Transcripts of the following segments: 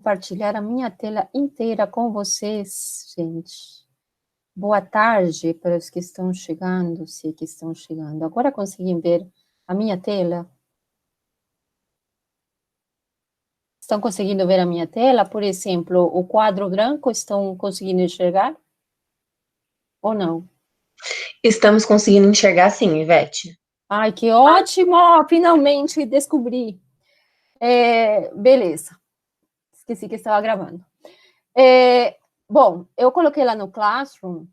Compartilhar a minha tela inteira com vocês, gente. Boa tarde para os que estão chegando, se é que estão chegando. Agora conseguem ver a minha tela? Estão conseguindo ver a minha tela? Por exemplo, o quadro branco, estão conseguindo enxergar? Ou não? Estamos conseguindo enxergar sim, Ivete. Ai, que ótimo! Finalmente descobri. Beleza. Esqueci que estava gravando. Bom, eu coloquei lá no Classroom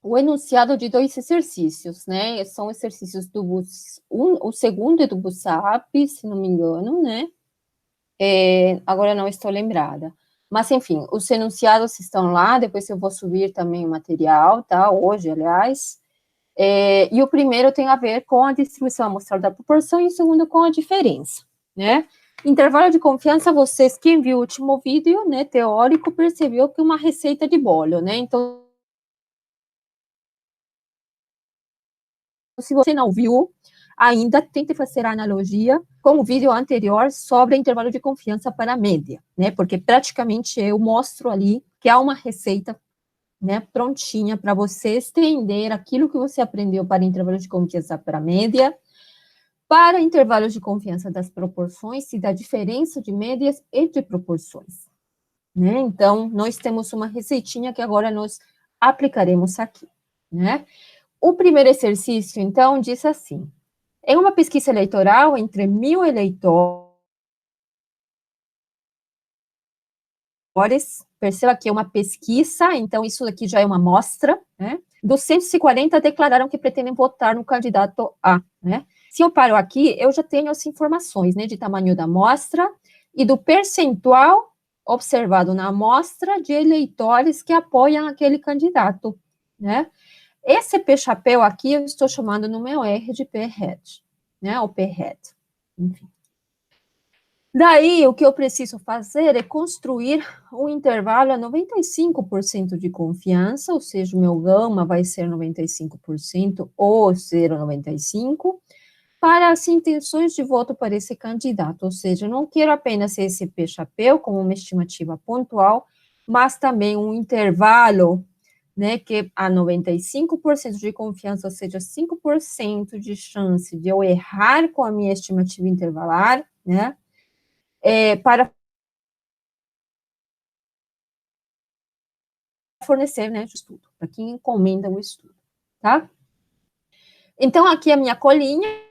o enunciado de 2 exercícios, né? São exercícios do o segundo é do BUSAP, se não me engano, né? Agora não estou lembrada. Mas, enfim, os enunciados estão lá, depois eu vou subir também o material, tá? Hoje, aliás. E o primeiro tem a ver com a distribuição amostral da proporção e o segundo com a diferença, né? Intervalo de confiança, vocês, quem viu o último vídeo, né, teórico, percebeu que é uma receita de bolo, né? Então, se você não viu ainda, tente fazer a analogia com o vídeo anterior sobre intervalo de confiança para a média, né? Porque praticamente eu mostro ali que há uma receita, né, prontinha para você estender aquilo que você aprendeu para intervalo de confiança para a média, para intervalos de confiança das proporções e da diferença de médias e de proporções, né? Então, nós temos uma receitinha que agora nós aplicaremos aqui, né? O primeiro exercício, então, diz assim: em uma pesquisa eleitoral entre 1.000 eleitores, perceba que é uma pesquisa, então isso aqui já é uma amostra, né? 240 declararam que pretendem votar no candidato A, né? Se eu paro aqui, eu já tenho as informações, né, de tamanho da amostra e do percentual observado na amostra de eleitores que apoiam aquele candidato, né? Esse P-chapéu aqui eu estou chamando no meu R de P-head, né, o P-head, enfim. Daí, o que eu preciso fazer é construir um intervalo a 95% de confiança, ou seja, o meu gama vai ser 95% ou 0,95%, para as intenções de voto para esse candidato, ou seja, eu não quero apenas esse P-chapéu como uma estimativa pontual, mas também um intervalo, né, que a 95% de confiança, ou seja, 5% de chance de eu errar com a minha estimativa intervalar, né, para fornecer, né, o estudo, para quem encomenda o estudo, tá? Então, aqui a minha colinha,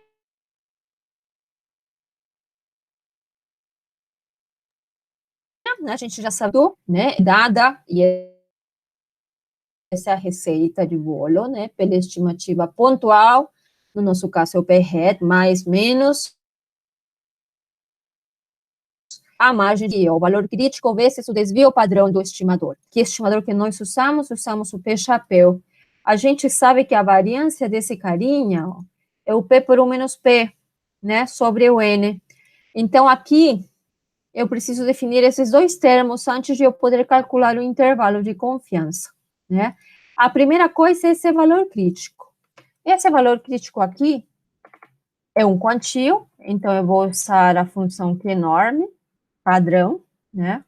né, a gente já sabe, né, dada, e essa é a receita de bolo, né, pela estimativa pontual, no nosso caso é o P-head, mais, menos, a margem de erro, o valor crítico vezes o desvio padrão do estimador. Que estimador que nós usamos? Usamos o P-chapéu. A gente sabe que a variância desse carinha, ó, é o P por 1 menos P, né, sobre o N. Então, aqui, eu preciso definir esses dois termos antes de eu poder calcular o intervalo de confiança, né? A primeira coisa é esse valor crítico. Esse valor crítico aqui é um quantio, então eu vou usar a função Q-norm, padrão, né?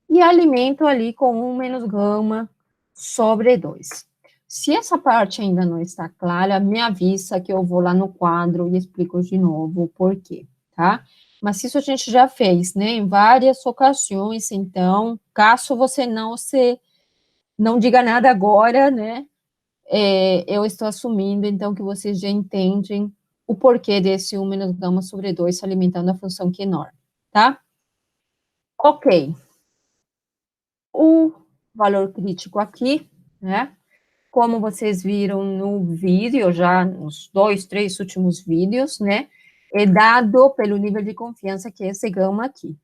E alimento ali com 1 menos gama sobre 2. Se essa parte ainda não está clara, me avisa que eu vou lá no quadro e explico de novo o porquê, tá? Mas isso a gente já fez, né, em várias ocasiões, então, caso você não diga nada agora, né, eu estou assumindo, então, que vocês já entendem o porquê desse 1 menos gama sobre 2 se alimentando a função que é enorme, tá? Ok. O valor crítico aqui, né? Como vocês viram no vídeo, já nos 2, 3 últimos vídeos, né? É dado pelo nível de confiança que é esse gama aqui,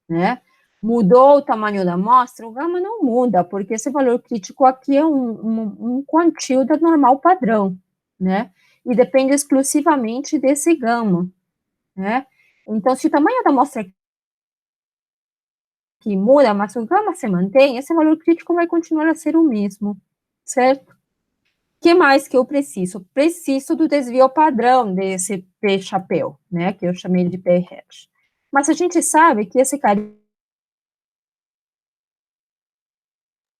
né? Mudou o tamanho da amostra? O gama não muda, porque esse valor crítico aqui é um quantio da normal padrão, né? E depende exclusivamente desse gama, né? Então, se o tamanho da amostra que muda, mas o gama se mantém, esse valor crítico vai continuar a ser o mesmo, certo? O que mais que eu preciso? Preciso do desvio padrão desse P-chapéu, né, que eu chamei de P-hash. Mas a gente sabe que esse carinha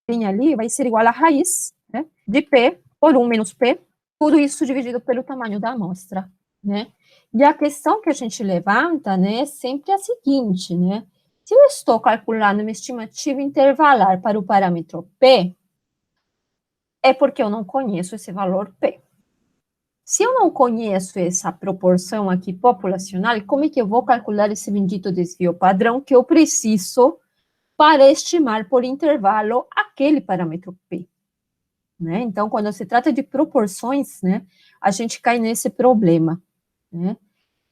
tem ali vai ser igual a raiz, né, de P por 1 menos P, tudo isso dividido pelo tamanho da amostra, né? E a questão que a gente levanta, né, é sempre a seguinte, né? Se eu estou calculando uma estimativa intervalar para o parâmetro P, é porque eu não conheço esse valor P. Se eu não conheço essa proporção aqui populacional, como é que eu vou calcular esse bendito desvio padrão que eu preciso para estimar por intervalo aquele parâmetro P? Né? Então, quando se trata de proporções, né, a gente cai nesse problema, né?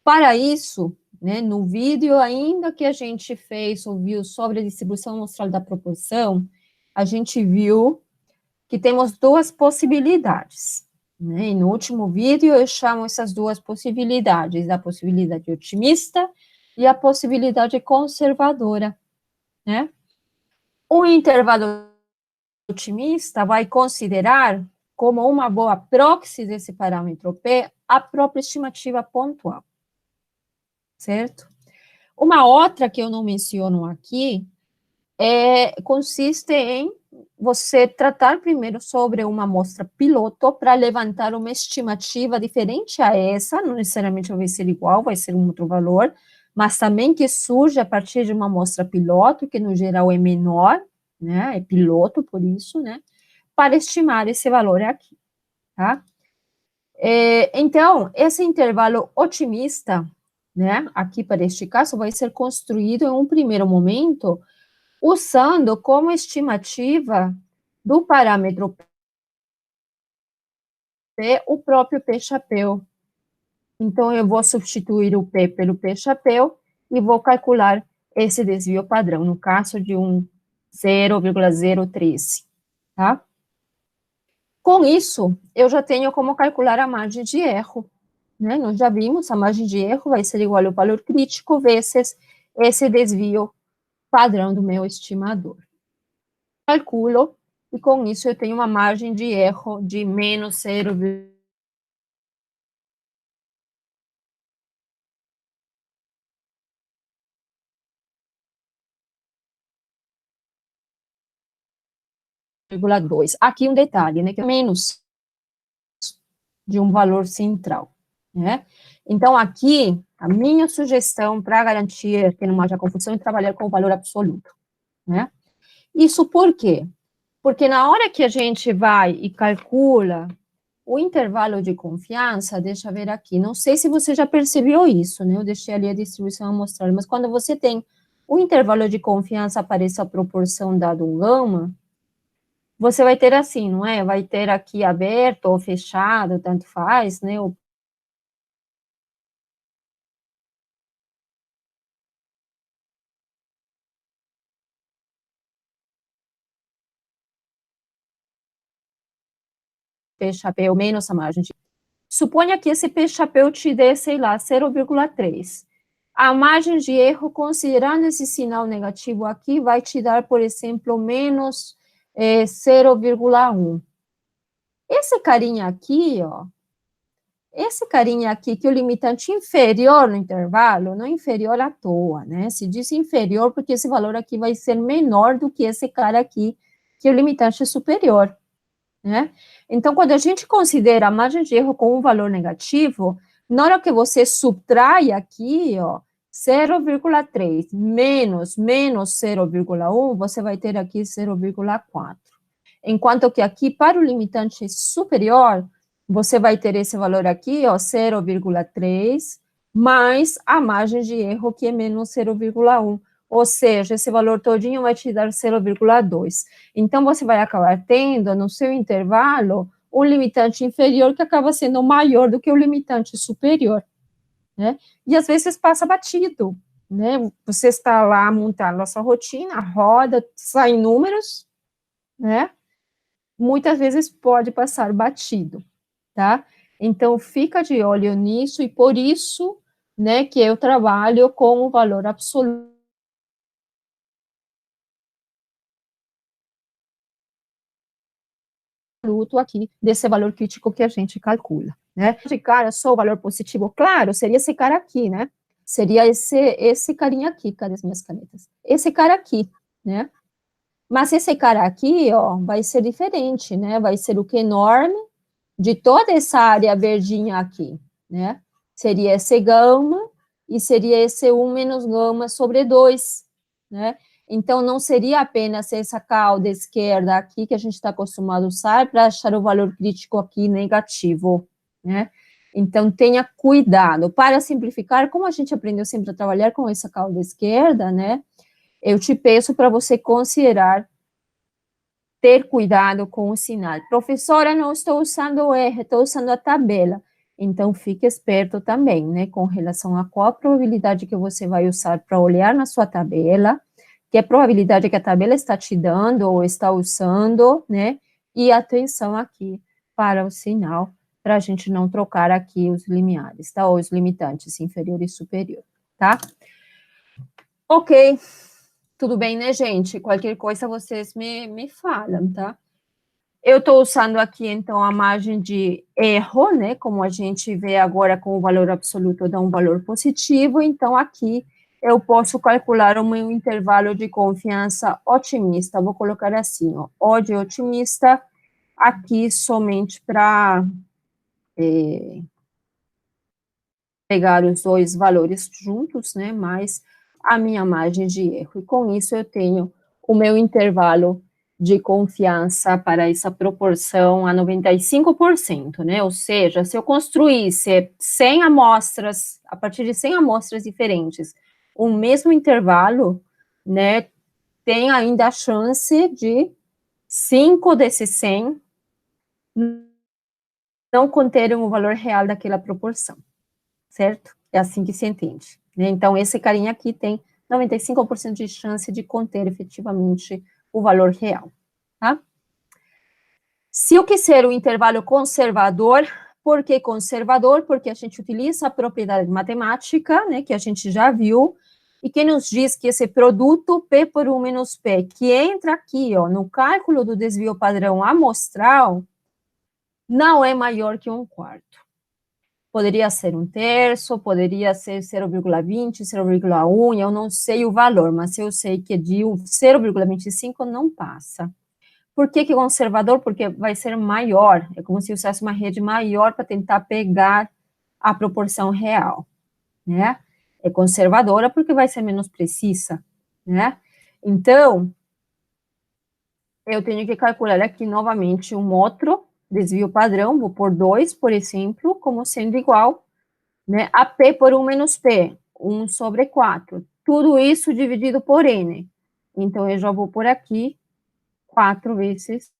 Para isso, né, no vídeo ainda que a gente fez, ouviu sobre a distribuição amostral da proporção, a gente viu que temos duas possibilidades, né? E no último vídeo eu chamo essas duas possibilidades, a possibilidade otimista e a possibilidade conservadora, né? O intervalo otimista vai considerar como uma boa proxy desse parâmetro P a própria estimativa pontual, certo? Uma outra que eu não menciono aqui consiste em você tratar primeiro sobre uma amostra piloto para levantar uma estimativa diferente a essa, não necessariamente vai ser igual, vai ser um outro valor, mas também que surge a partir de uma amostra piloto, que no geral é menor, né, é piloto por isso, né, para estimar esse valor aqui, tá? Então, esse intervalo otimista, né, aqui para este caso, vai ser construído em um primeiro momento usando como estimativa do parâmetro P o próprio P-chapéu. Então, eu vou substituir o P pelo P-chapéu e vou calcular esse desvio padrão, no caso de um 0,013, tá? Com isso, eu já tenho como calcular a margem de erro, né? Nós já vimos, a margem de erro vai ser igual ao valor crítico vezes esse desvio padrão do meu estimador. Calculo, e com isso eu tenho uma margem de erro de menos 0,2. Aqui um detalhe, né, que é menos de um valor central, né? Então, aqui, a minha sugestão para garantir que não haja confusão é trabalhar com o valor absoluto, né? Isso por quê? Porque na hora que a gente vai e calcula o intervalo de confiança, deixa eu ver aqui, não sei se você já percebeu isso, né? Eu deixei ali a distribuição amostral, mas quando você tem o intervalo de confiança para essa proporção dado um gama, você vai ter assim, não é? Vai ter aqui aberto ou fechado, tanto faz, né? P-chapéu menos a margem de... Suponha que esse P-chapéu te dê, sei lá, 0,3. A margem de erro, considerando esse sinal negativo aqui, vai te dar, por exemplo, menos 0,1. Esse carinha aqui, ó, esse carinha aqui, que o limitante inferior no intervalo, não inferior à toa, né? Se diz inferior porque esse valor aqui vai ser menor do que esse cara aqui, que o limitante é superior, né? Então, quando a gente considera a margem de erro com um valor negativo, na hora que você subtrai aqui, ó, 0,3 menos 0,1, você vai ter aqui 0,4. Enquanto que aqui, para o limitante superior, você vai ter esse valor aqui, ó, 0,3, mais a margem de erro, que é menos 0,1. Ou seja, esse valor todinho vai te dar 0,2. Então, você vai acabar tendo, no seu intervalo, um limitante inferior que acaba sendo maior do que o limitante superior, né? E às vezes passa batido, né? Você está lá montando a sua rotina, roda, saem números, né? Muitas vezes pode passar batido, tá? Então, fica de olho nisso, e por isso, né, que eu trabalho com o valor absoluto aqui, desse valor crítico que a gente calcula, né? De cara, só o valor positivo, claro, seria esse cara aqui, né? Seria esse carinha aqui, cadê as minhas canetas? Esse cara aqui, né? Mas esse cara aqui, ó, vai ser diferente, né? Vai ser o Q enorme de toda essa área verdinha aqui, né? Seria esse gama e seria esse 1 menos gama sobre 2, né? Então, não seria apenas essa cauda esquerda aqui que a gente está acostumado a usar para achar o valor crítico aqui negativo, né? Então, tenha cuidado. Para simplificar, como a gente aprendeu sempre a trabalhar com essa cauda esquerda, né? Eu te peço para você considerar ter cuidado com o sinal. Professora, não estou usando o R, estou usando a tabela. Então, fique esperto também, né, com relação a qual a probabilidade que você vai usar para olhar na sua tabela, que é a probabilidade que a tabela está te dando ou está usando, né, e atenção aqui para o sinal, para a gente não trocar aqui os limiares, tá, ou os limitantes inferior e superior, tá? Ok. Tudo bem, né, gente? Qualquer coisa vocês me falam, tá? Eu estou usando aqui, então, a margem de erro, né? Como a gente vê agora com o valor absoluto dá um valor positivo, então aqui eu posso calcular o meu intervalo de confiança otimista. Vou colocar assim, ó, O de otimista, aqui somente para pegar os dois valores juntos, né? Mais a minha margem de erro. E com isso eu tenho o meu intervalo de confiança para essa proporção a 95%, né? Ou seja, se eu construísse 100 amostras, a partir de 100 amostras diferentes, o mesmo intervalo, né, tem ainda a chance de 5 desses 100 não conterem o valor real daquela proporção, certo? É assim que se entende, né? Então, esse carinha aqui tem 95% de chance de conter efetivamente o valor real, tá? Se eu quiser o intervalo conservador, por que conservador? Porque a gente utiliza a propriedade matemática, né, que a gente já viu, e que nos diz que esse produto P por 1 menos P, que entra aqui, ó, no cálculo do desvio padrão amostral, não é maior que 1/4. Poderia ser 1/3, poderia ser 0,20, 0,1, eu não sei o valor, mas eu sei que de 0,25 não passa. Por que que é conservador? Porque vai ser maior, é como se usasse uma rede maior para tentar pegar a proporção real, né? É conservadora porque vai ser menos precisa, né? Então, eu tenho que calcular aqui novamente um outro desvio padrão, vou pôr 2, por exemplo, como sendo igual, né, a P por 1 menos P, 1 sobre 4. Tudo isso dividido por N. Então, eu já vou por aqui 4 vezes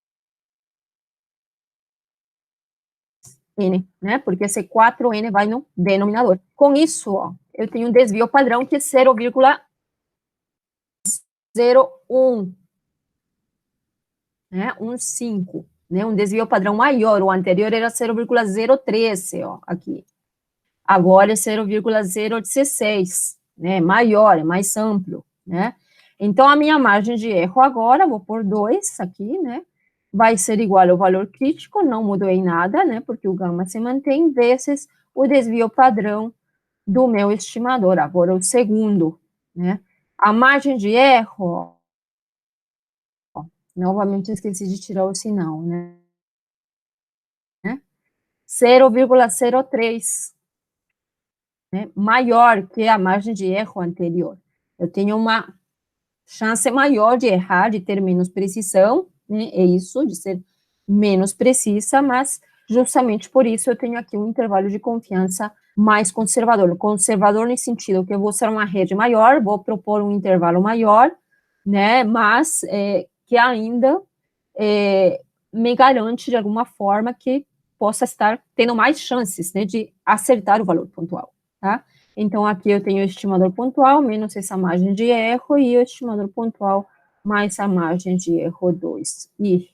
N, né? Porque esse 4N vai no denominador. Com isso, ó, eu tenho um desvio padrão que é 0,01, né? 1,5, né? Um desvio padrão maior. O anterior era 0,013, ó, aqui. Agora é 0,016, né? Maior, é mais amplo, né? Então, a minha margem de erro agora, vou pôr 2 aqui, né? Vai ser igual ao valor crítico, não mudou em nada, né? Porque o gama se mantém, vezes o desvio padrão do meu estimador. Agora, o segundo, né? A margem de erro, ó, novamente esqueci de tirar o sinal, né? 0,03, né? Maior que a margem de erro anterior. Eu tenho uma chance maior de errar, de ter menos precisão, né? É isso, de ser menos precisa, mas justamente por isso eu tenho aqui um intervalo de confiança mais conservador. Conservador no sentido que eu vou ser uma rede maior, vou propor um intervalo maior, né? Mas que ainda me garante de alguma forma que possa estar tendo mais chances, né, de acertar o valor pontual, tá? Então, aqui eu tenho o estimador pontual menos essa margem de erro e o estimador pontual mais a margem de erro 2. E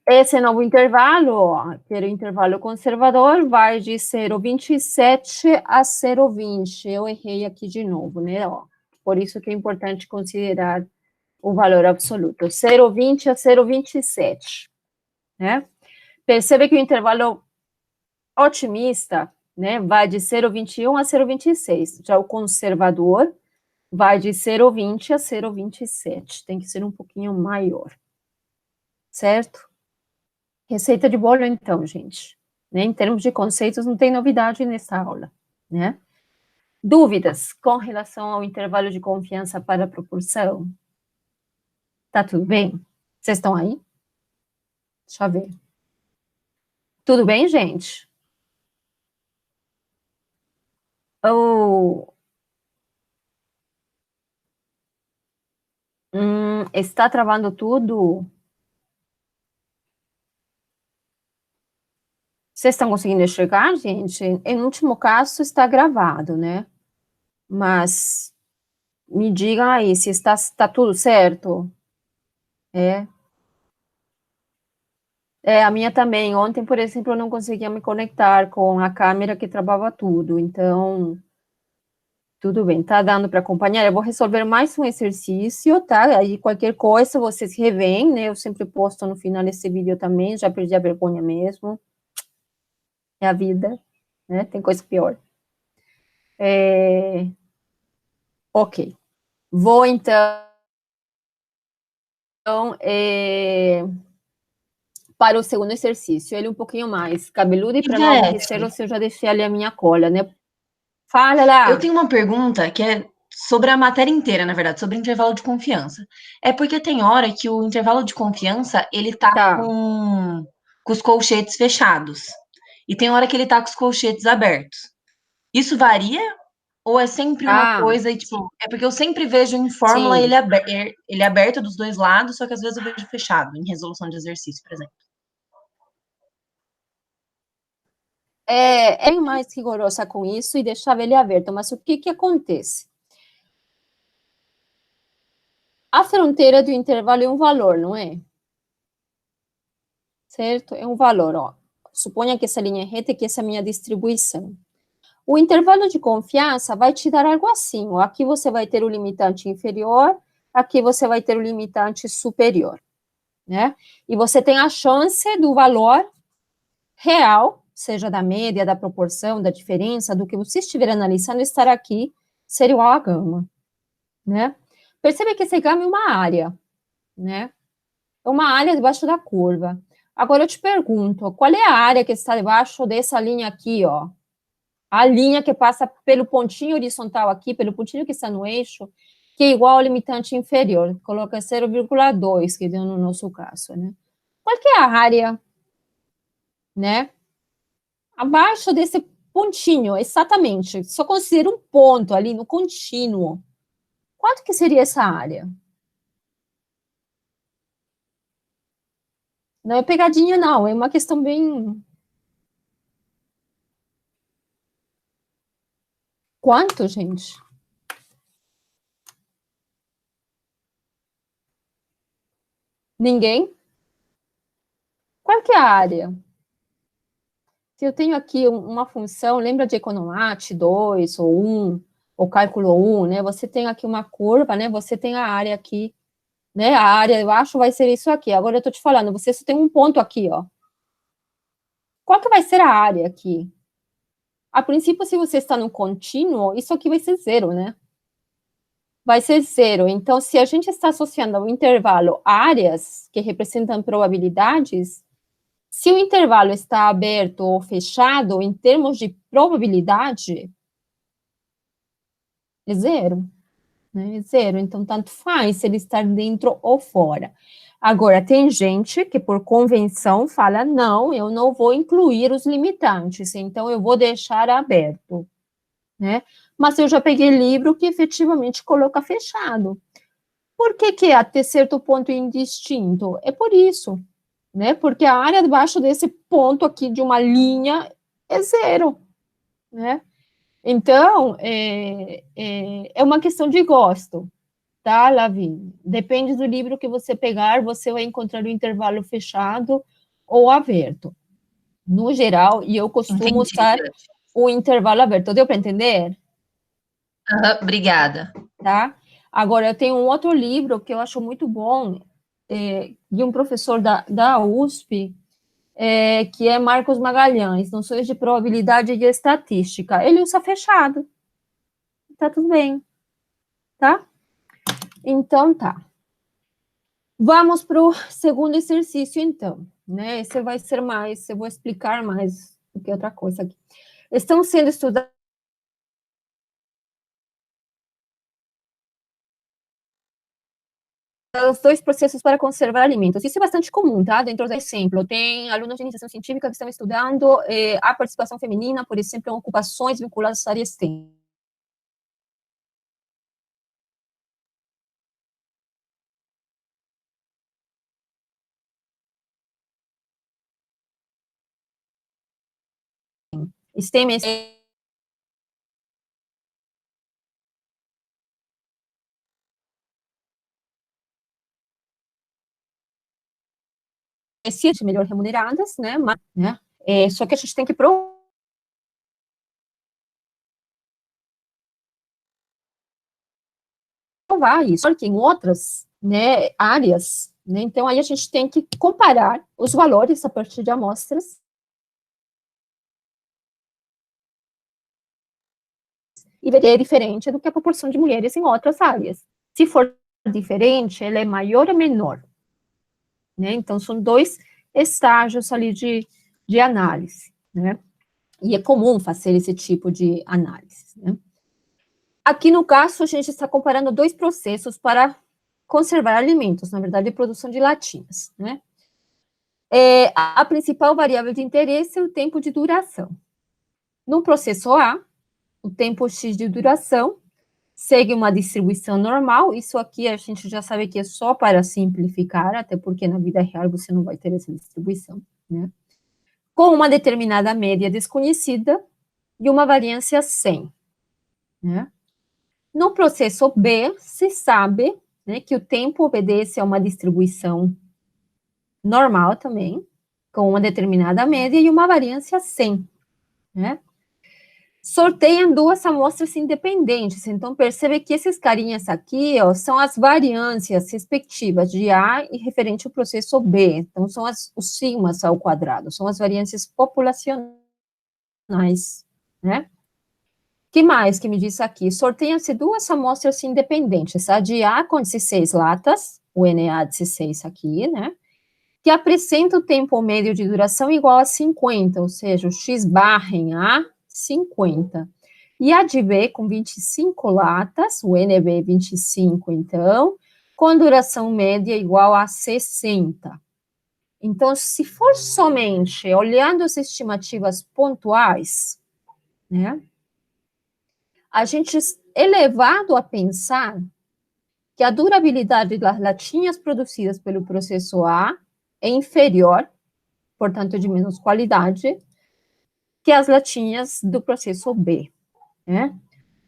esse novo intervalo, ó, que era o intervalo conservador, vai de 0,27 a 0,20. Eu errei aqui de novo, né? Ó, por isso que é importante considerar o valor absoluto. 0,20 a 0,27, né? Percebe que o intervalo otimista, né, vai de 0,21 a 0,26. Já o conservador vai de 0,20 a 0,27. Tem que ser um pouquinho maior. Certo? Receita de bolo, então, gente. Né? Em termos de conceitos, não tem novidade nessa aula. Né? Dúvidas com relação ao intervalo de confiança para a proporção? Tá tudo bem? Vocês estão aí? Deixa eu ver. Tudo bem, gente? Ou... está travando tudo? Vocês estão conseguindo enxergar, gente? Em último caso, está gravado, né? Mas me digam aí se está tudo certo. A minha também. Ontem, por exemplo, eu não conseguia me conectar com a câmera que travava tudo. Então, tudo bem, tá dando para acompanhar. Eu vou resolver mais um exercício, tá? Aí qualquer coisa vocês revêem, né? Eu sempre posto no final desse vídeo também. Já perdi a vergonha mesmo. É a vida, né? Tem coisa pior. Ok. Vou então para o segundo exercício. Ele um pouquinho mais cabeludo e para não aborrecer, se eu já deixei ali a minha cola, né? Fala lá. Eu tenho uma pergunta que é sobre a matéria inteira, na verdade, sobre intervalo de confiança. É porque tem hora que o intervalo de confiança, ele tá com os colchetes fechados. E tem hora que ele tá com os colchetes abertos. Isso varia? Ou é sempre uma coisa e, tipo, é porque eu sempre vejo em fórmula ele aberto dos dois lados, só que às vezes eu vejo fechado, em resolução de exercício, por exemplo. É mais rigorosa com isso e deixava ele aberto, mas o que acontece? A fronteira do intervalo é um valor, não é? Certo? É um valor, ó. Suponha que essa linha é reta e que essa é a minha distribuição. O intervalo de confiança vai te dar algo assim, ó. Aqui você vai ter o limitante inferior, aqui você vai ter o limitante superior, né? E você tem a chance do valor real, seja da média, da proporção, da diferença, do que você estiver analisando, estar aqui ser igual a gama, né? Percebe que esse gama é uma área, né? É uma área debaixo da curva. Agora eu te pergunto, qual é a área que está debaixo dessa linha aqui, ó? A linha que passa pelo pontinho horizontal aqui, pelo pontinho que está no eixo, que é igual ao limitante inferior. Coloca 0,2, que deu no nosso caso, né? Qual que é a área, né? Abaixo desse pontinho, exatamente. Só considera um ponto ali no contínuo. Quanto que seria essa área? Não é pegadinha, não. É uma questão bem... Quanto, gente? Ninguém? Qual que é a área? Se eu tenho aqui uma função, lembra de Economate 2 ou 1, ou cálculo 1, né? Você tem aqui uma curva, né? Você tem a área aqui, né? A área, eu acho, vai ser isso aqui. Agora eu estou te falando, você só tem um ponto aqui, ó. Qual que vai ser a área aqui? A princípio, se você está no contínuo, isso aqui vai ser zero, né? Vai ser zero. Então, se a gente está associando ao intervalo áreas, que representam probabilidades, se o intervalo está aberto ou fechado, em termos de probabilidade, é zero, né? É zero. Então, tanto faz se ele estar dentro ou fora. Agora, tem gente que, por convenção, fala, não, eu não vou incluir os limitantes, então eu vou deixar aberto, né? Mas eu já peguei livro que efetivamente coloca fechado. Por que é até certo ponto indistinto? É por isso, né? Porque a área debaixo desse ponto aqui de uma linha é zero, né? Então, é uma questão de gosto, tá, Lavínia? Depende do livro que você pegar, você vai encontrar o intervalo fechado ou aberto. No geral, e eu costumo usar o intervalo aberto. Deu para entender? Obrigada. Tá? Agora, eu tenho um outro livro que eu acho muito bom, de um professor da USP, que é Marcos Magalhães, Noções de Probabilidade e de Estatística. Ele usa fechado. Tá tudo bem. tá? Então, tá. Vamos para o segundo exercício, então, né? Esse vai ser mais, eu vou explicar mais do que outra coisa aqui. Estão sendo estudados os dois processos para conservar alimentos. Isso é bastante comum, tá? Dentro do exemplo, tem alunos de iniciação científica que estão estudando a participação feminina, por exemplo, em ocupações vinculadas à área STEM. STEM é ciências melhor remuneradas, né? Mas, né? Só que a gente tem que provar isso, porque em outras, né, áreas, né? Então aí a gente tem que comparar os valores a partir de amostras e ver é diferente do que a proporção de mulheres em outras áreas. Se for diferente, ela é maior ou menor, né? Então são dois estágios ali de análise, né? E é comum fazer esse tipo de análise, né? Aqui no caso, a gente está comparando dois processos para conservar alimentos, na verdade, produção de latinhas, né? A principal variável de interesse é o tempo de duração. No processo A, o tempo X de duração segue uma distribuição normal. Isso aqui a gente já sabe que é só para simplificar, até porque na vida real você não vai ter essa distribuição, né? Com uma determinada média desconhecida e uma variância 100, né? No processo B, se sabe, né, que o tempo obedece a uma distribuição normal também, com uma determinada média e uma variância 100, né? Sorteiam duas amostras independentes, então percebe que esses carinhas aqui, ó, são as variâncias respectivas de A e referente ao processo B, então são os sigmas ao quadrado, são as variâncias populacionais, né? Que mais que me diz aqui? Sorteiam-se duas amostras independentes, a de A com 16 latas, o NA16 aqui, né? Que apresenta o tempo médio de duração igual a 50, ou seja, o X barra em A, 50. E a de B com 25 latas, o NB 25, então, com duração média igual a 60. Então, se for somente olhando as estimativas pontuais, né? A gente é levado a pensar que a durabilidade das latinhas produzidas pelo processo A é inferior, portanto, de menos qualidade, que as latinhas do processo B, né?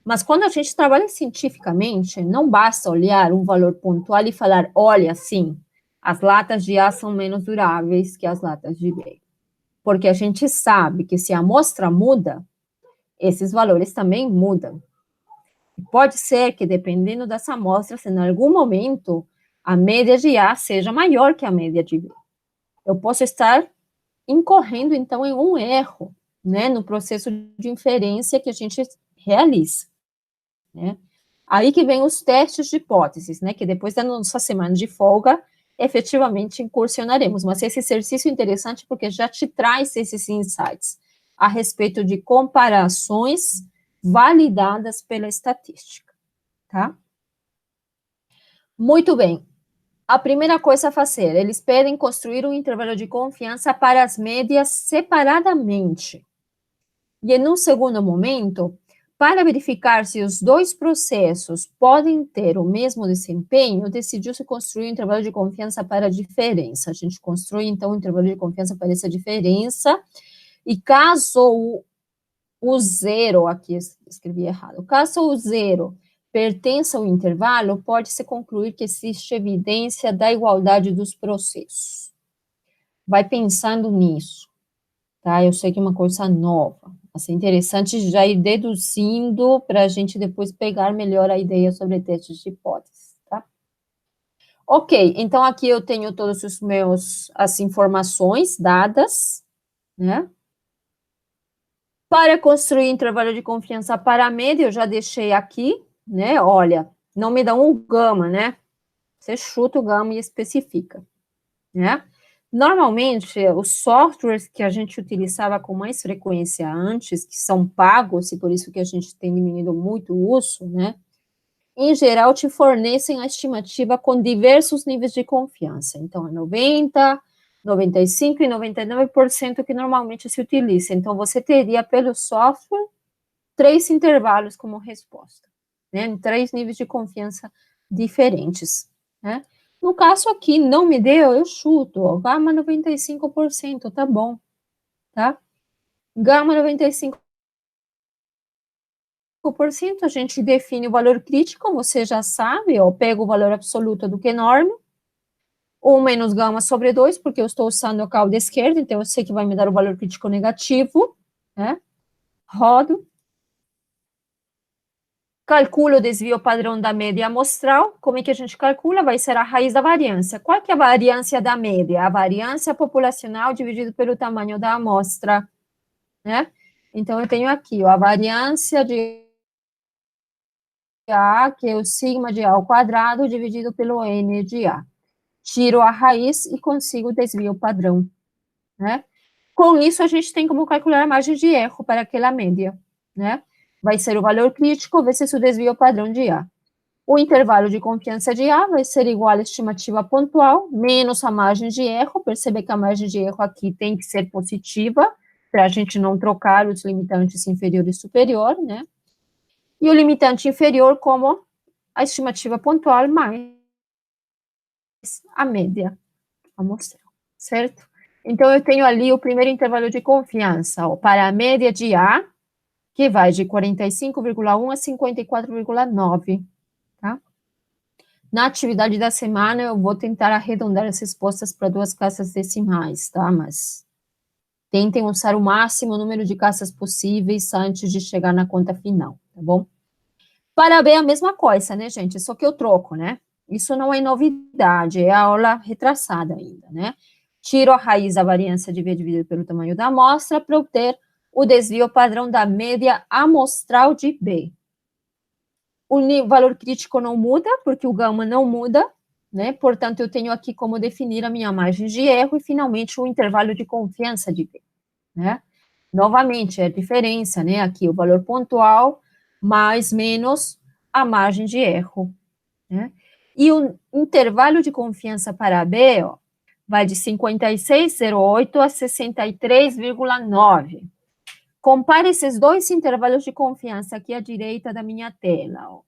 Mas quando a gente trabalha cientificamente, não basta olhar um valor pontual e falar, olha, sim, as latas de A são menos duráveis que as latas de B. Porque a gente sabe que se a amostra muda, esses valores também mudam. Pode ser que, dependendo das amostras, em algum momento, a média de A seja maior que a média de B. Eu posso estar incorrendo, então, em um erro, né, no processo de inferência que a gente realiza, né? Aí que vem os testes de hipóteses, né, que depois da nossa semana de folga, efetivamente incursionaremos. Mas esse exercício é interessante porque já te traz esses insights a respeito de comparações validadas pela estatística, tá? Muito bem. A primeira coisa a fazer, eles pedem construir um intervalo de confiança para as médias separadamente. E, em um segundo momento, para verificar se os dois processos podem ter o mesmo desempenho, decidiu-se construir um intervalo de confiança para a diferença. A gente constrói, então, um intervalo de confiança para essa diferença, e caso o zero, aqui escrevi errado, caso o zero pertença ao intervalo, pode-se concluir que existe evidência da igualdade dos processos. Vai pensando nisso, tá? Eu sei que é uma coisa nova, mas é interessante já ir deduzindo para a gente depois pegar melhor a ideia sobre testes de hipóteses, tá? Ok, então aqui eu tenho todos as informações dadas, né? Para construir intervalo de confiança para a média, eu já deixei aqui, né? Olha, não me dão um gama, né? Você chuta o gama e especifica, né? Normalmente, os softwares que a gente utilizava com mais frequência antes, que são pagos, e por isso que a gente tem diminuído muito o uso, né? Em geral, te fornecem a estimativa com diversos níveis de confiança. Então, é 90%, 95% e 99% que normalmente se utiliza. Então, você teria, pelo software, 3 intervalos como resposta, né? Em 3 níveis de confiança diferentes, né? No caso aqui, não me deu, eu chuto, ó, gama 95%, tá bom, tá? Gama 95%, a gente define o valor crítico, você já sabe, ó, pego o valor absoluto do Q-norm, 1 menos gama sobre 2, porque eu estou usando a cauda esquerda, então eu sei que vai me dar o valor crítico negativo, né? Rodo. Calculo o desvio padrão da média amostral. Como é que a gente calcula? Vai ser a raiz da variância. Qual que é a variância da média? A variância populacional dividido pelo tamanho da amostra, né? Então, eu tenho aqui, ó, a variância de A, que é o sigma de A ao quadrado, dividido pelo N de A. Tiro a raiz e consigo o desvio padrão, né? Com isso, a gente tem como calcular a margem de erro para aquela média, né? Vai ser o valor crítico vezes o desvio padrão de A. O intervalo de confiança de A vai ser igual à estimativa pontual, menos a margem de erro. Percebe que a margem de erro aqui tem que ser positiva, para a gente não trocar os limitantes inferior e superior, né? E o limitante inferior como a estimativa pontual mais a média amostral, certo? Então, eu tenho ali o primeiro intervalo de confiança, ó, para a média de A, que vai de 45,1 a 54,9, tá? Na atividade da semana, eu vou tentar arredondar as respostas para 2 casas decimais, tá? Mas tentem usar o máximo número de casas possíveis antes de chegar na conta final, tá bom? Para B, a mesma coisa, né, gente? Só que eu troco, né? Isso não é novidade, é a aula retraçada ainda, né? Tiro a raiz da variância de B dividido pelo tamanho da amostra para obter o desvio padrão da média amostral de B. O valor crítico não muda, porque o gama não muda, né? Portanto, eu tenho aqui como definir a minha margem de erro e, finalmente, o intervalo de confiança de B, né? Novamente, é a diferença, né? Aqui, o valor pontual mais menos a margem de erro, né? E o intervalo de confiança para B, ó, vai de 56,08 a 63,9. Compare esses 2 intervalos de confiança aqui à direita da minha tela, ó.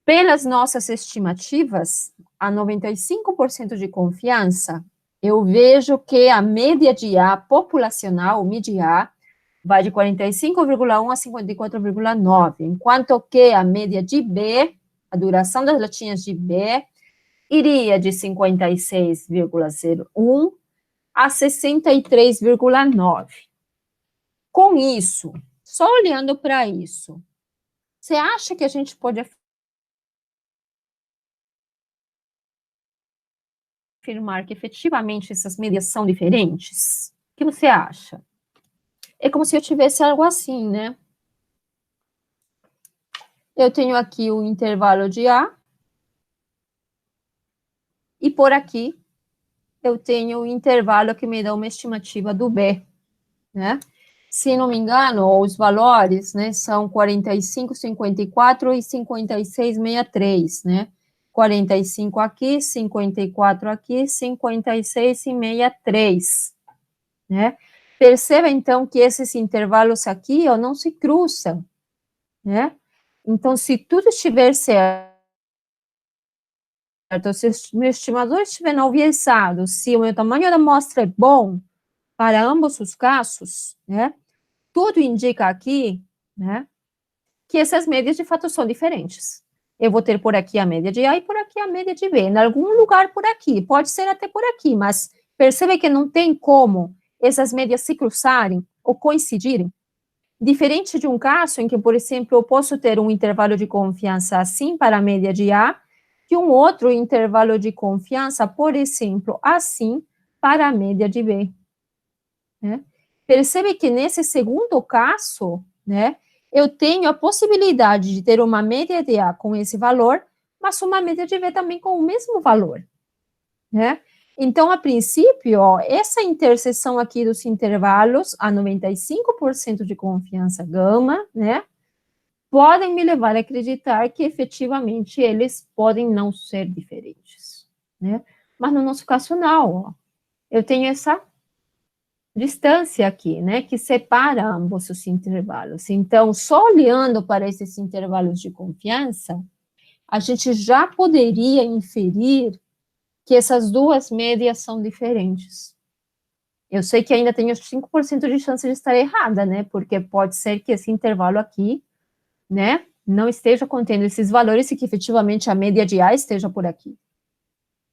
Pelas nossas estimativas, a 95% de confiança, eu vejo que a média de A populacional, o MID-A, vai de 45,1 a 54,9, enquanto que a média de B, a duração das latinhas de B, iria de 56,01 a 63,9. Com isso, só olhando para isso, você acha que a gente pode afirmar que efetivamente essas médias são diferentes? O que você acha? É como se eu tivesse algo assim, né? Eu tenho aqui o intervalo de A, e por aqui eu tenho o intervalo que me dá uma estimativa do B, né? Se não me engano, os valores, né, são 45, 54 e 56, 63, né? 45 aqui, 54 aqui, 56 e 63, né? Perceba, então, que esses intervalos aqui, ó, não se cruzam, né? Então, se tudo estiver certo, se o meu estimador estiver não viesado, se o meu tamanho da amostra é bom para ambos os casos, né? Tudo indica aqui, né, que essas médias de fato são diferentes. Eu vou ter por aqui a média de A e por aqui a média de B, em algum lugar por aqui, pode ser até por aqui, mas percebe que não tem como essas médias se cruzarem ou coincidirem. Diferente de um caso em que, por exemplo, eu posso ter um intervalo de confiança assim para a média de A, e um outro intervalo de confiança, por exemplo, assim para a média de B, né? Percebe que nesse segundo caso, né, eu tenho a possibilidade de ter uma média de A com esse valor, mas uma média de B também com o mesmo valor, né? Então, a princípio, ó, essa interseção aqui dos intervalos, a 95% de confiança gama, né, podem me levar a acreditar que, efetivamente, eles podem não ser diferentes, né? Mas no nosso caso, não, ó. Eu tenho essa distância aqui, né, que separa ambos os intervalos. Então, só olhando para esses intervalos de confiança, a gente já poderia inferir que essas duas médias são diferentes. Eu sei que ainda tenho 5% de chance de estar errada, né, porque pode ser que esse intervalo aqui, né, não esteja contendo esses valores e que efetivamente a média de A esteja por aqui,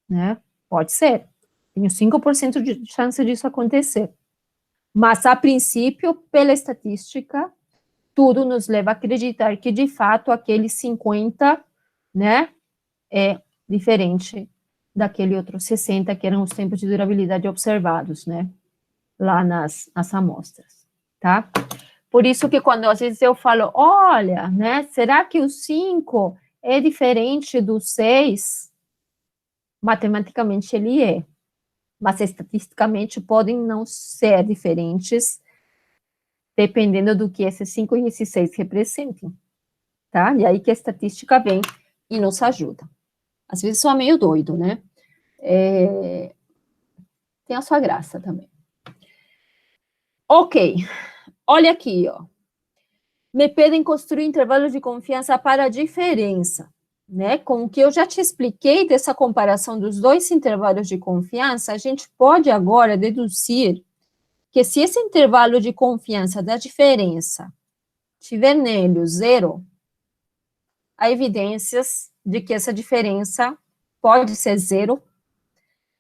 né, pode ser. Tenho 5% de chance disso acontecer. Mas, a princípio, pela estatística, tudo nos leva a acreditar que, de fato, aquele 50, né, é diferente daquele outro 60, que eram os tempos de durabilidade observados, né, lá nas amostras, tá? Por isso que quando, às vezes, eu falo, olha, né, será que o 5 é diferente do 6? Matematicamente, ele é. Mas, estatisticamente, podem não ser diferentes, dependendo do que esses 5 e esses 6 representem, tá? E aí que a estatística vem e nos ajuda. Às vezes soa meio doido, né? Tem a sua graça também. Ok, olha aqui, ó. Me pedem construir intervalos de confiança para a diferença, né? Com o que eu já te expliquei dessa comparação dos dois intervalos de confiança, a gente pode agora deduzir que se esse intervalo de confiança da diferença tiver nele o 0, há evidências de que essa diferença pode ser 0,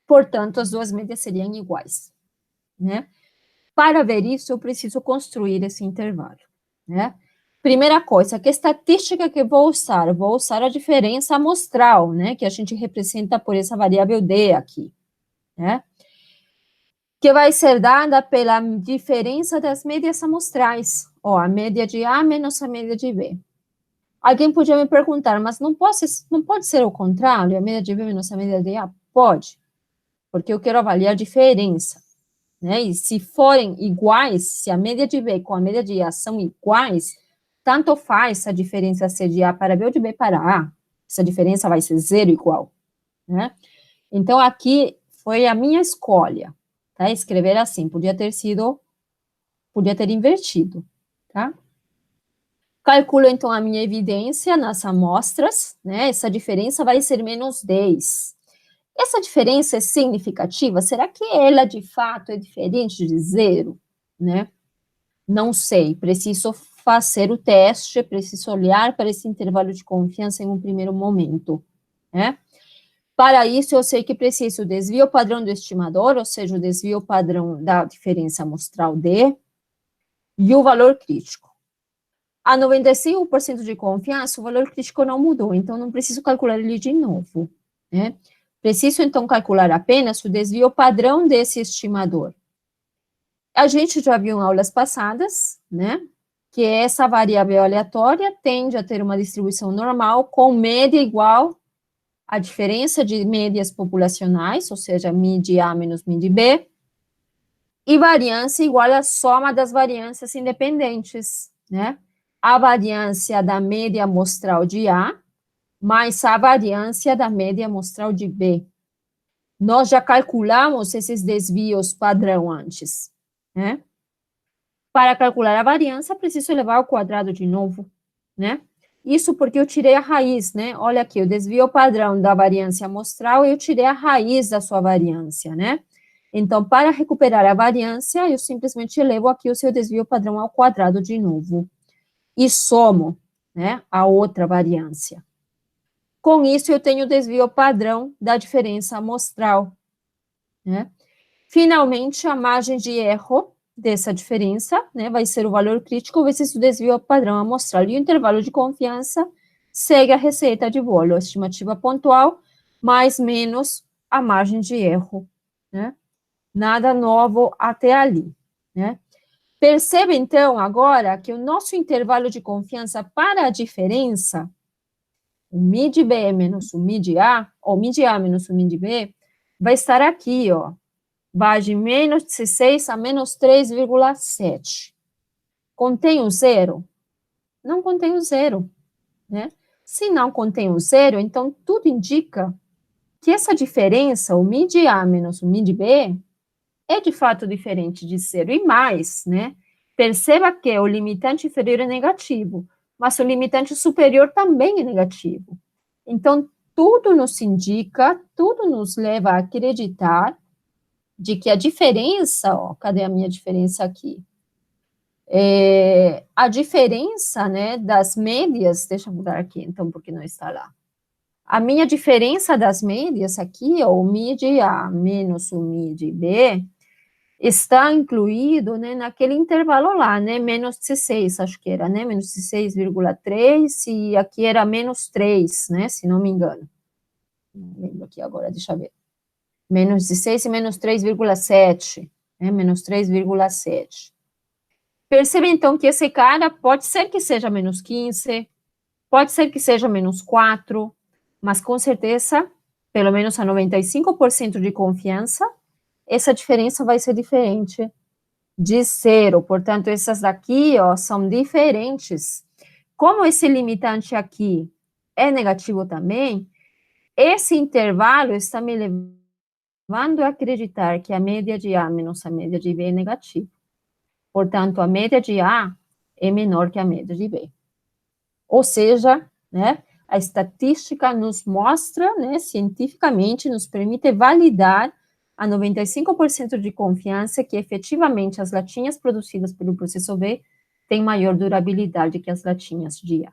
portanto, as duas médias seriam iguais, né? Para ver isso, eu preciso construir esse intervalo, né? Primeira coisa, que estatística que eu vou usar? Eu vou usar a diferença amostral, né? Que a gente representa por essa variável D aqui, né? Que vai ser dada pela diferença das médias amostrais. Ó, a média de A menos a média de B. Alguém podia me perguntar, mas não pode ser o contrário? A média de B menos a média de A? Pode, porque eu quero avaliar a diferença, né? E se forem iguais, se a média de B com a média de A são iguais, tanto faz a diferença ser de A para B ou de B para A. Essa diferença vai ser 0 igual, né? Então, aqui foi a minha escolha, tá? Escrever assim, podia ter invertido, tá? Calculo, então, a minha evidência nas amostras, né? Essa diferença vai ser menos 10. Essa diferença é significativa? Será que ela, de fato, é diferente de 0? Né? Não sei, preciso fazer o teste, preciso olhar para esse intervalo de confiança em um primeiro momento, né? Para isso, eu sei que preciso o desvio padrão do estimador, ou seja, o desvio padrão da diferença amostral D, e o valor crítico. A 95% de confiança, o valor crítico não mudou, então não preciso calcular ele de novo, né? Preciso, então, calcular apenas o desvio padrão desse estimador. A gente já viu em aulas passadas, né, que essa variável aleatória tende a ter uma distribuição normal com média igual à diferença de médias populacionais, ou seja, MID A menos MID B, e variância igual à soma das variâncias independentes, né? A variância da média amostral de A mais a variância da média amostral de B. Nós já calculamos esses desvios padrão antes, né? Para calcular a variância, preciso elevar ao quadrado de novo, né? Isso porque eu tirei a raiz, né? Olha aqui, o desvio padrão da variância amostral, eu tirei a raiz da sua variância, né? Então, para recuperar a variância, eu simplesmente elevo aqui o seu desvio padrão ao quadrado de novo. E somo, né, a outra variância. Com isso, eu tenho o desvio padrão da diferença amostral, né? Finalmente, a margem de erro dessa diferença, né, vai ser o valor crítico vezes o desvio padrão amostral. E o intervalo de confiança segue a receita de bolo, a estimativa pontual, mais menos a margem de erro, né? Nada novo até ali, né? Perceba, então, agora que o nosso intervalo de confiança para a diferença, o mid-B menos o mid-A, ou mid-A menos o mid-B, vai estar aqui, ó. Vai de menos 16 a menos 3,7. Contém o zero? Não contém o zero, né? Se não contém o zero, então tudo indica que essa diferença, o mid-A menos o mid-B, é de fato diferente de zero. E mais, né? Perceba que o limitante inferior é negativo, mas o limitante superior também é negativo. Então, tudo nos indica, tudo nos leva a acreditar de que a diferença, ó, cadê a minha diferença aqui? A diferença, né, das médias, deixa eu mudar aqui, então, porque não está lá. A minha diferença das médias aqui, ó, o mid A menos o mid B, está incluído, né, naquele intervalo lá, né, menos 16, acho que era, né, menos 16,3, e aqui era menos 3, né, se não me engano. Não lembro aqui agora, deixa eu ver. Menos 16 e menos 3,7, né, menos 3,7. Perceba, então, que esse cara pode ser que seja menos 15, pode ser que seja menos 4, mas com certeza, pelo menos a 95% de confiança, essa diferença vai ser diferente de zero. Portanto, essas daqui, ó, são diferentes. Como esse limitante aqui é negativo também, esse intervalo está me levando a acreditar que a média de A menos a média de B é negativa. Portanto, a média de A é menor que a média de B. Ou seja, né, a estatística nos mostra, né, cientificamente, nos permite validar a 95% de confiança que efetivamente as latinhas produzidas pelo processo B têm maior durabilidade que as latinhas de A.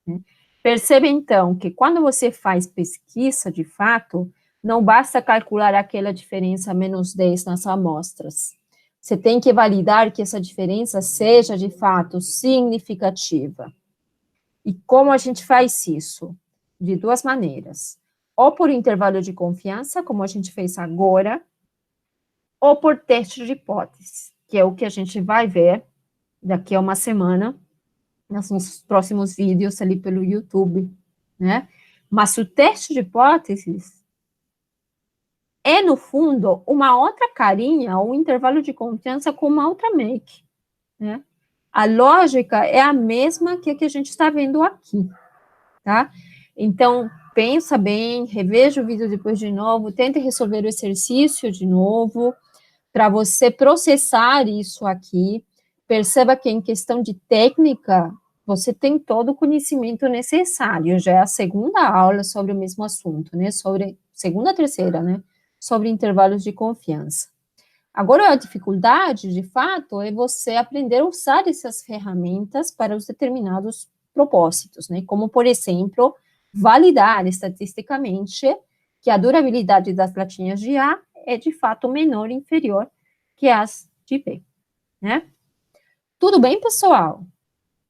Né? Perceba, então, que quando você faz pesquisa, de fato, não basta calcular aquela diferença menos 10 nas amostras. Você tem que validar que essa diferença seja, de fato, significativa. E como a gente faz isso? De duas maneiras. Ou por intervalo de confiança, como a gente fez agora, ou por teste de hipótese, que é o que a gente vai ver daqui a uma semana, nos próximos vídeos ali pelo YouTube, né? Mas o teste de hipóteses é, no fundo, uma outra carinha, ou um intervalo de confiança com uma outra make, né? A lógica é a mesma que a que a gente está vendo aqui, tá? Então, pensa bem, reveja o vídeo depois de novo, tente resolver o exercício de novo, para você processar isso aqui. Perceba que em questão de técnica, você tem todo o conhecimento necessário. Já é a segunda aula sobre o mesmo assunto, né? Sobre, segunda, terceira, né? Sobre intervalos de confiança. Agora, a dificuldade, de fato, é você aprender a usar essas ferramentas para os determinados propósitos, né? Como, por exemplo, validar estatisticamente que a durabilidade das latinhas de A é, de fato, menor e inferior que as de B, né? Tudo bem, pessoal?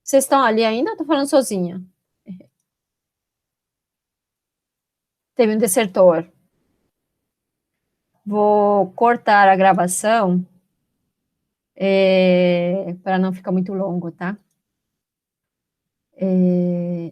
Vocês estão ali ainda? Estou falando sozinha. Teve um desertor. Vou cortar a gravação para não ficar muito longo, tá?